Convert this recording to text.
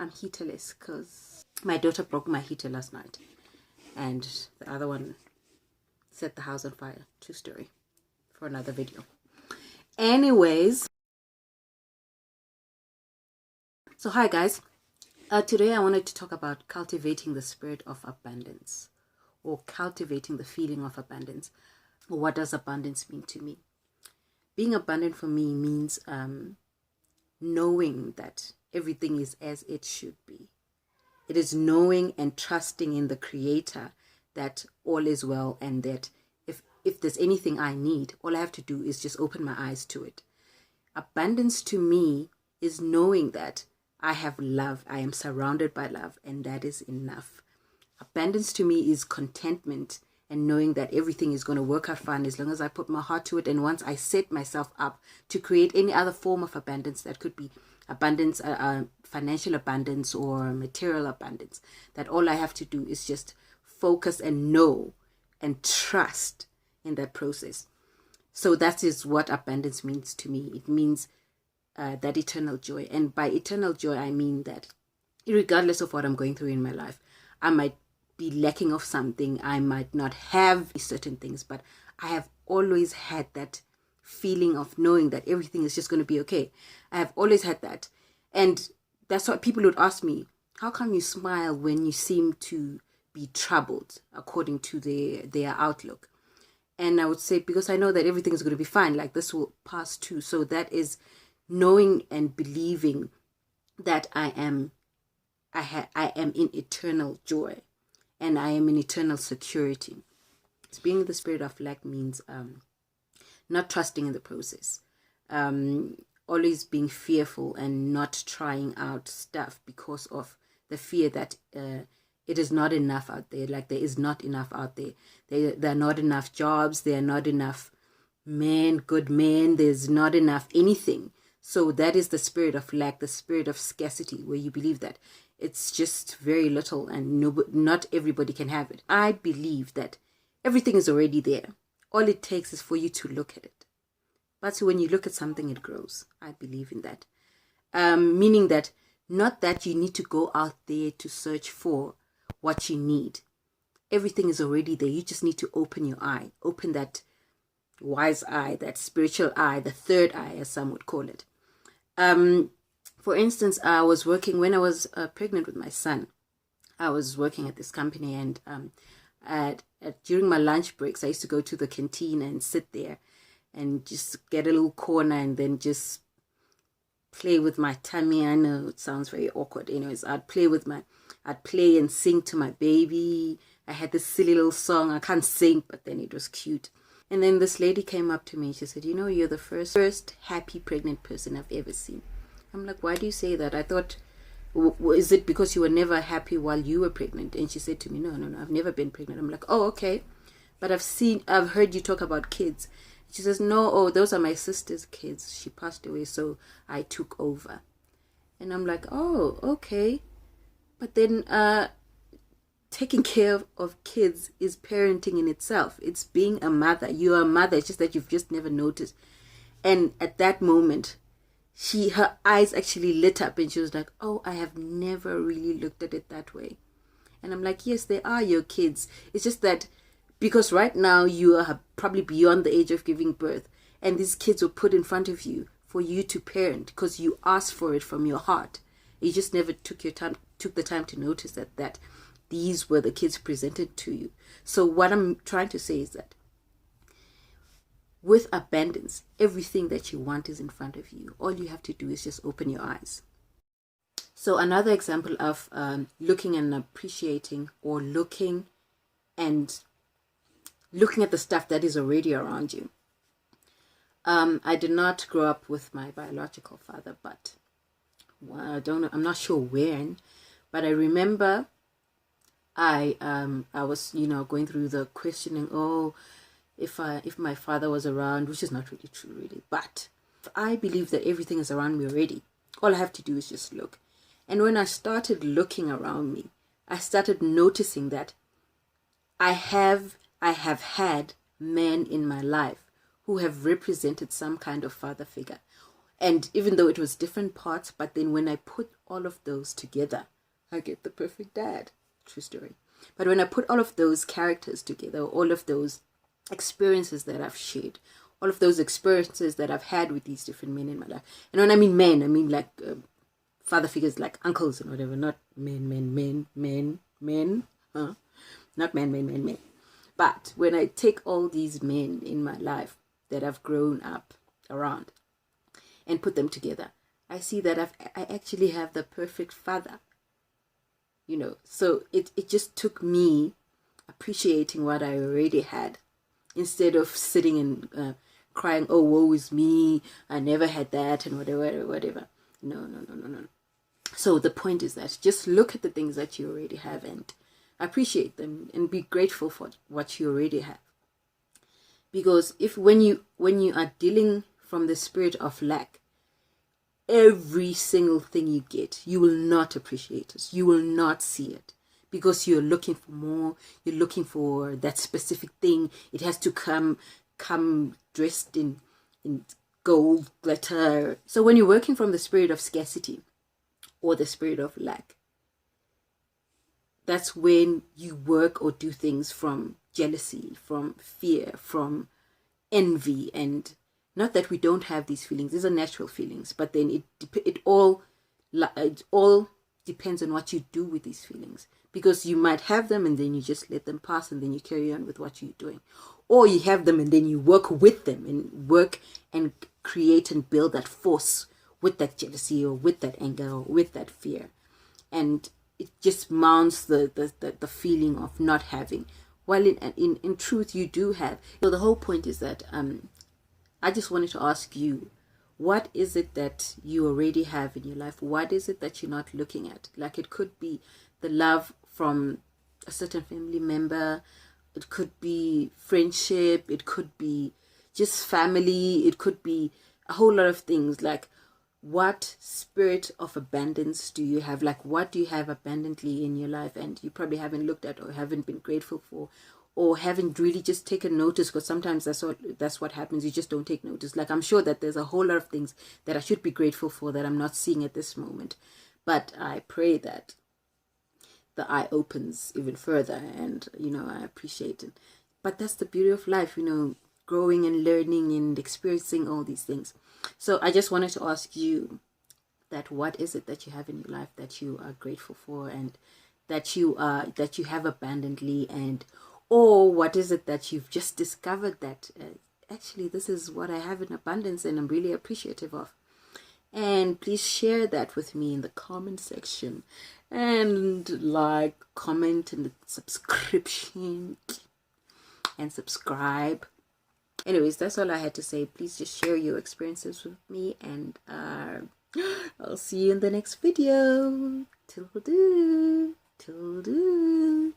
I'm heaterless because my daughter broke my heater last night, and the other one set the house on fire. True story for another video. Anyways, so hi guys. Today I wanted to talk about cultivating the spirit of abundance, or cultivating the feeling of abundance. What does abundance mean to me? Being abundant for me means knowing that everything is as it should be. It is knowing and trusting in the Creator that all is well, and that if there's anything I need, all I have to do is just open my eyes to it. Abundance to me is knowing that I have love, I am surrounded by love, and that is enough. Abundance to me is contentment and knowing that everything is going to work out fine as long as I put my heart to it. And once I set myself up to create any other form of abundance, that could be abundance, financial abundance or material abundance, that all I have to do is just focus and know and trust in that process. So that is what abundance means to me. It means that eternal joy. And by eternal joy, I mean that regardless of what I'm going through in my life, I might be lacking of something, I might not have certain things, but I have always had that feeling of knowing that everything is just going to be okay. I have always had that. And that's what people would ask me, how come you smile when you seem to be troubled, according to their outlook? And I would say, because I know that everything is going to be fine, like this will pass too. So that is knowing and believing that I am in eternal joy, and I am in eternal security. Being in the spirit of lack means not trusting in the process, always being fearful and not trying out stuff because of the fear that it is not enough out there. Like there is not enough out there. There are not enough jobs. There are not enough good men. There's not enough anything. So that is the spirit of lack, the spirit of scarcity, where you believe that it's just very little and not everybody can have it. I believe that everything is already there. All it takes is for you to look at it. But when you look at something, it grows. I believe in that. Meaning that not that you need to go out there to search for what you need. Everything is already there. You just need to open your eye. Open that wise eye, that spiritual eye, the third eye, as some would call it. For instance, I was working when I was pregnant with my son. I was working at this company, and during my lunch breaks, I used to go to the canteen and sit there and just get a little corner and then just play with my tummy. I know it sounds very awkward. Anyways, I'd play and sing to my baby. I had this silly little song. I can't sing, but then it was cute. And then this lady came up to me. She said, you know, you're the first happy pregnant person I've ever seen. I'm like, why do you say that? I thought, is it because you were never happy while you were pregnant? And she said to me, no, I've never been pregnant. I'm like, oh, okay. But I've heard you talk about kids. She says, no, those are my sister's kids. She passed away, so I took over. And I'm like, oh, okay. But then taking care of kids is parenting in itself. It's being a mother. You are a mother. It's just that you've just never noticed. And at that moment, her eyes actually lit up, and she was like, oh, I have never really looked at it that way. And I'm like, yes, they are your kids. It's just that because right now you are probably beyond the age of giving birth, and these kids were put in front of you for you to parent because you asked for it from your heart. You just never took the time to notice that these were the kids presented to you. So what I'm trying to say is that with abundance, everything that you want is in front of you. All you have to do is just open your eyes. So another example of looking and appreciating, or looking at the stuff that is already around you. I did not grow up with my biological father, but I'm not sure when, but I remember I was, going through the questioning, if my father was around, which is not really true, really. But I believe that everything is around me already. All I have to do is just look. And when I started looking around me, I started noticing that I have had men in my life who have represented some kind of father figure. And even though it was different parts, but then when I put all of those together, I get the perfect dad. True story. But when I put all of those characters together, all of those experiences that I've shared, all of those experiences that I've had with these different men in my life. And when I mean men, I mean like father figures, like uncles and whatever, not men, huh? Not men. But when I take all these men in my life that I've grown up around and put them together, I see that I actually have the perfect father. You know, so it just took me appreciating what I already had instead of sitting and crying, oh, woe is me, I never had that, and whatever. No. So the point is that just look at the things that you already have and appreciate them and be grateful for what you already have. Because when you are dealing from the spirit of lack, every single thing you get, you will not appreciate it. You will not see it because you're looking for more. You're looking for that specific thing. It has to come dressed in gold, glitter. So when you're working from the spirit of scarcity or the spirit of lack, that's when you work or do things from jealousy, from fear, from envy. And not that we don't have these feelings, these are natural feelings, but then it all depends on what you do with these feelings, because you might have them and then you just let them pass and then you carry on with what you're doing, or you have them and then you work with them and work and create and build that force with that jealousy or with that anger or with that fear, and it just mounts the feeling of not having, while in truth you do have. So the whole point is that I just wanted to ask you, what is it that you already have in your life? What is it that you're not looking at? Like, it could be the love from a certain family member. It could be friendship. It could be just family. It could be a whole lot of things. Like, what spirit of abundance do you have? Like, what do you have abundantly in your life and you probably haven't looked at or haven't been grateful for, or haven't really just taken notice? Because sometimes that's what happens. You just don't take notice. Like, I'm sure that there's a whole lot of things that I should be grateful for that I'm not seeing at this moment. But I pray that the eye opens even further and, I appreciate it. But that's the beauty of life, growing and learning and experiencing all these things. So I just wanted to ask you that what is it that you have in your life that you are grateful for and that you have abundantly, and or what is it that you've just discovered that actually this is what I have in abundance and I'm really appreciative of. And please share that with me in the comment section, and like, comment, and subscription and subscribe. Anyways, that's all I had to say. Please just share your experiences with me, and I'll see you in the next video. Till do.